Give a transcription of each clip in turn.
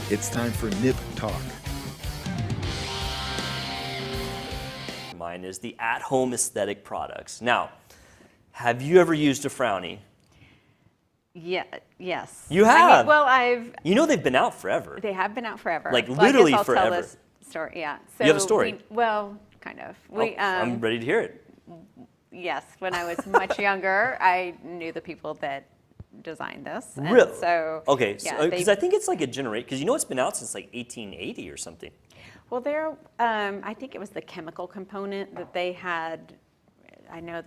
It's time for Nip Talk. Mine is the at-home aesthetic products. Now, have you ever used a Frownie? Yeah. Yes. You have? I've. You know they've been out forever. They have been out forever. Like, Well, literally I guess I'll forever. Tell this story. Yeah. So You have a story? Kind of. I'm ready to hear it. Yes. When I was much younger, I knew the people that designed this. And Really? So. Okay, Yeah, because I think it's like a generation, because you know it's been out since like 1880 or something. Well, I think it was the chemical component that they had. I know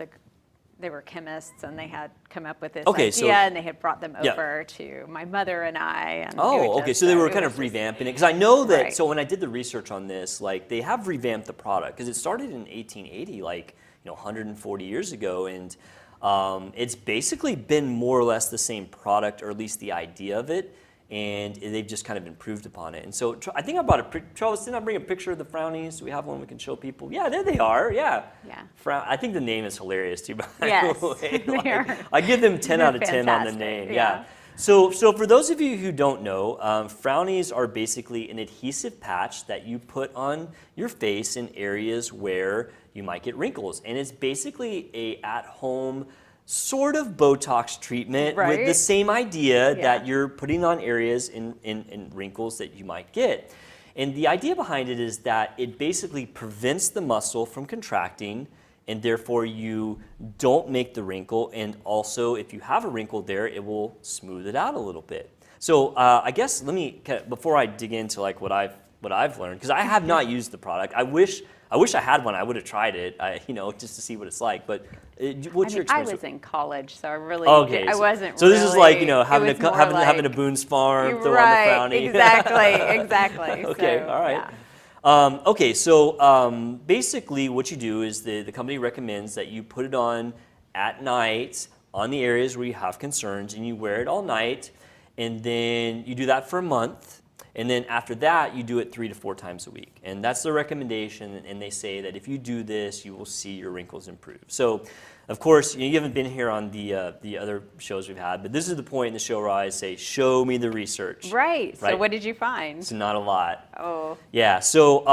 they were chemists and they had come up with this idea, and they had brought them over to my mother and I. And okay, so they were kind of revamping it. Because I know that, Right. so when I did the research on this, like they have revamped the product, because it started in 1880, like 140 years ago, and it's basically been more or less the same product, or at least the idea of it, and they've just kind of improved upon it. And so I think I brought a Charles, didn't I bring a picture of the Frownies? Do we have one we can show people? Yeah, there they are. Yeah. Yeah. I think the name is hilarious too, by Yes, the way. they are. I give them 10 out of 10 on the fantastic, name. yeah. So for those of you who don't know, Frownies are basically an adhesive patch that you put on your face in areas where you might get wrinkles. And it's basically a at-home sort of Botox treatment with the Right. same idea Yeah. that you're putting on areas in wrinkles that you might get. And the idea behind it is that it basically prevents the muscle from contracting, and therefore you don't make the wrinkle. And also, if you have a wrinkle there, it will smooth it out a little bit. So I guess before I dig into like what I've learned, because I have not used the product. I wish I had one. I would have tried it, just to see what it's like. But what's your experience? I was in college, so I really I wasn't. So this is like having it was more having a like- Boone's Farm, throw right, on the Frownie. exactly. Okay, So, all right. yeah. So basically what you do is the company recommends that you put it on at night on the areas where you have concerns, and you wear it all night, and then you do that for a month. And then after that, you do it 3 to 4 times a week. And that's the recommendation, and they say that if you do this, you will see your wrinkles improve. So, of course, you haven't been here on the other shows we've had, but this is the point in the show where I say, show me the research. Right. So what did you find? It's not a lot. Oh. Yeah, so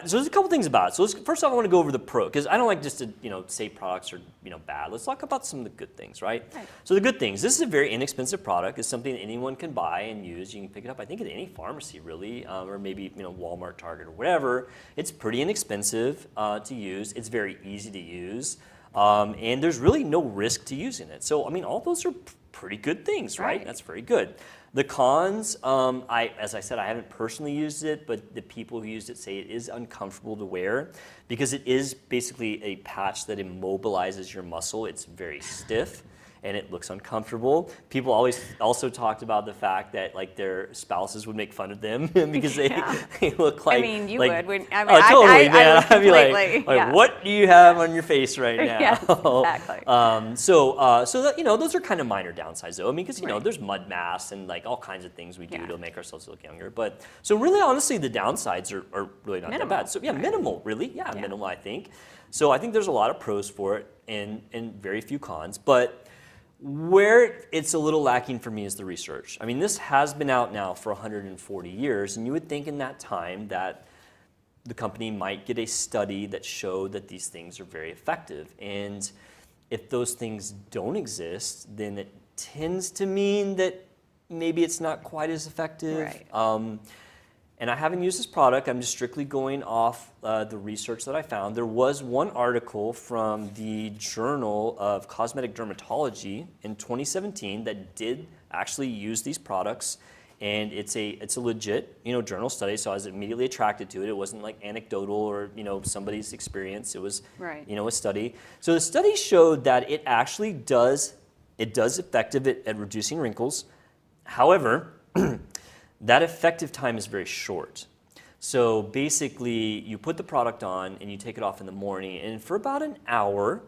there's a couple things about it. So first off, I want to go over the pro, because I don't like just to say products are bad. Let's talk about some of the good things, right? So the good things. This is a very inexpensive product. It's something that anyone can buy and use. You can pick it up, I think, at any pharmacy really, or maybe Walmart, Target, or whatever. It's pretty inexpensive to use. It's very easy to use, and there's really no risk to using it. So I mean, all those are pretty good things, right? That's very good. The cons, as I said, I haven't personally used it, but the people who used it say it is uncomfortable to wear because it is basically a patch that immobilizes your muscle. It's very stiff and it looks uncomfortable. People always also talked about the fact that like their spouses would make fun of them because they look like. I mean, you like, would. Totally, man. I would I'd be completely, like, what do you have on your face right now? Yes, exactly. So that those are kind of minor downsides though. I mean, because there's mud masks and like all kinds of things we do to make ourselves look younger. But so really, honestly, the downsides are really not that bad. So minimal, really. Yeah, minimal, I think. So I think there's a lot of pros for it and very few cons. But where it's a little lacking for me is the research. I mean, this has been out now for 140 years, and you would think in that time that the company might get a study that showed that these things are very effective. And if those things don't exist, then it tends to mean that maybe it's not quite as effective. Right. And I haven't used this product. I'm just strictly going off the research that I found. There was one article from the Journal of Cosmetic Dermatology in 2017 that did actually use these products, and it's a legit journal study. So I was immediately attracted to it. It wasn't like anecdotal or somebody's experience. It was a study. So the study showed that it actually does effective at reducing wrinkles. However, that effective time is very short. So basically, you put the product on and you take it off in the morning, and for about an hour,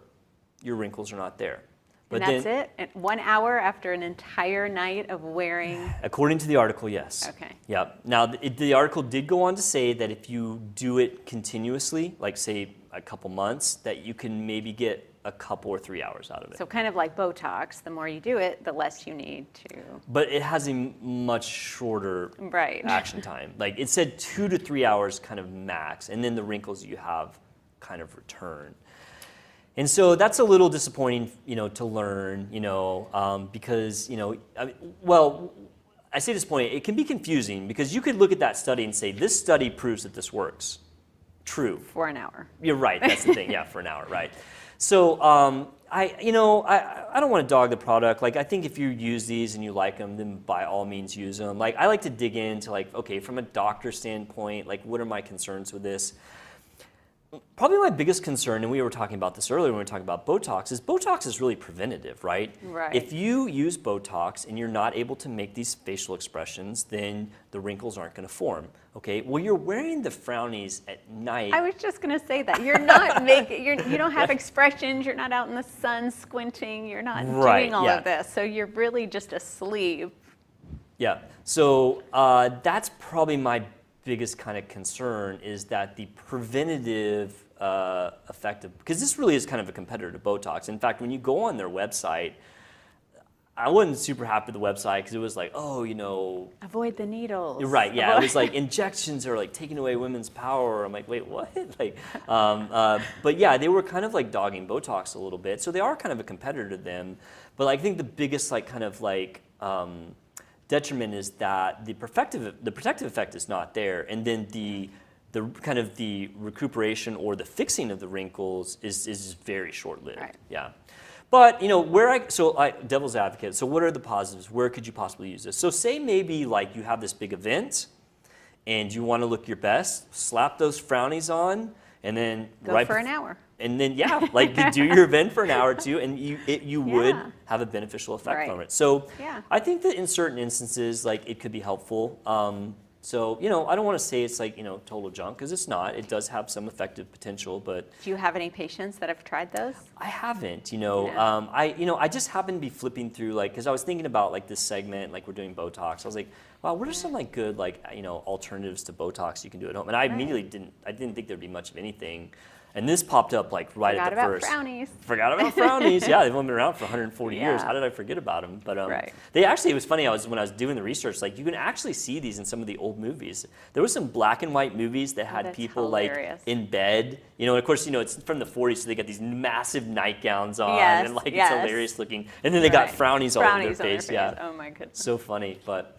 your wrinkles are not there. But and that's it? 1 hour after an entire night of wearing? According to the article, yes. Okay. Yeah. Now, the article did go on to say that if you do it continuously, like say a couple months, that you can maybe get a couple or 3 hours out of it. So kind of like Botox, the more you do it, the less you need to. But it has a much shorter action time. Like it said 2 to 3 hours kind of max, and then the wrinkles you have kind of return. And so that's a little disappointing, to learn, because, I say disappointing, it can be confusing because you could look at that study and say, this study proves that this works. True. For an hour. You're right, that's the thing, yeah, for an hour, right. So I don't want to dog the product. Like, I think if you use these and you like them, then by all means use them. Like, I like to dig into, like, okay, from a doctor standpoint, like, what are my concerns with this? Probably my biggest concern, and we were talking about this earlier when we were talking about Botox is really preventative, right? Right. If you use Botox and you're not able to make these facial expressions, then the wrinkles aren't going to form. Okay. Well, you're wearing the Frownies at night. I was just going to say that you're not making, you don't have expressions. You're not out in the sun squinting. You're not doing all of this. So you're really just asleep. Yeah. So that's probably my biggest kind of concern is that the preventative effect of, because this really is kind of a competitor to Botox. In fact, when you go on their website, I wasn't super happy with the website because it was like, avoid the needles. You're right, yeah. It was like injections are like taking away women's power. I'm like, wait, what? Like, but yeah, they were kind of like dogging Botox a little bit. So they are kind of a competitor to them. But I think the biggest like kind of like detriment is that the protective effect is not there, and then the kind of the recuperation or the fixing of the wrinkles is very short-lived. Right. Yeah. But devil's advocate. So what are the positives? Where could you possibly use this? So say maybe like you have this big event, and you want to look your best. Slap those Frownies on, and then go for an hour. And then like you do your event for an hour or two, and you would have a beneficial effect from it. So I think that in certain instances, like it could be helpful. So I don't want to say it's like total junk because it's not. It does have some effective potential, but. Do you have any patients that have tried those? I haven't. I just happened to be flipping through because I was thinking about like this segment, like we're doing Botox. I was like, wow, what are some like good alternatives to Botox you can do at home? And I immediately didn't think there'd be much of anything. And this popped up like right at the first. Forgot about Frownies. Yeah, they've only been around for 140 years. How did I forget about them? But they actually, it was funny. When I was doing the research, like you can actually see these in some of the old movies. There were some black and white movies that had people like in bed. And of course, it's from the 40s, so they got these massive nightgowns on, and like it's hilarious looking. And then they got Frownies all over their face. Yeah. Oh my goodness. So funny, but.